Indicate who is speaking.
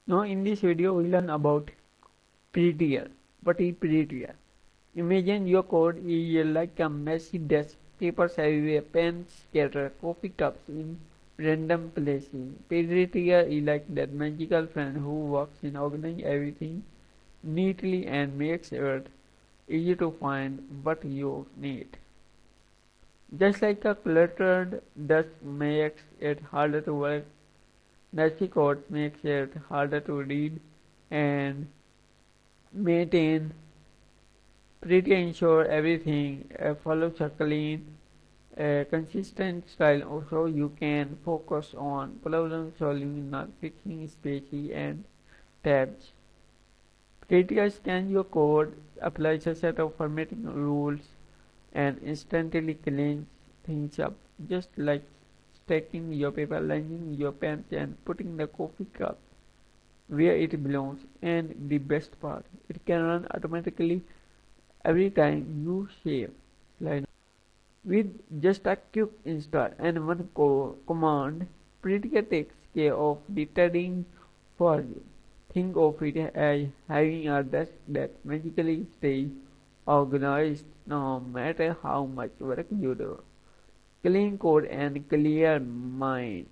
Speaker 1: Now in this video we learn about Prettier. What is Prettier? Imagine your code is like a messy desk, papers everywhere, pens scattered, coffee cups in random places. Prettier is like that magical friend who works in organizing everything neatly and makes it easy to find what you need. Just like a cluttered desk makes it harder to work, messy code makes it harder to read and maintain. Pretty ensure everything follows a clean, consistent style so you can focus on problem solving, not fixing species and tabs. Pretty scans your code, applies a set of formatting rules, and instantly cleans things up, just like stacking your paper, arranging your pens, and putting the coffee cup where it belongs. And the best part, it can run automatically every time you save. Like with just a quick install and one command, Prettier takes care of the threading for you. Think of it as having a desk that magically stays organized no matter how much work you do. Clean code and clear mind.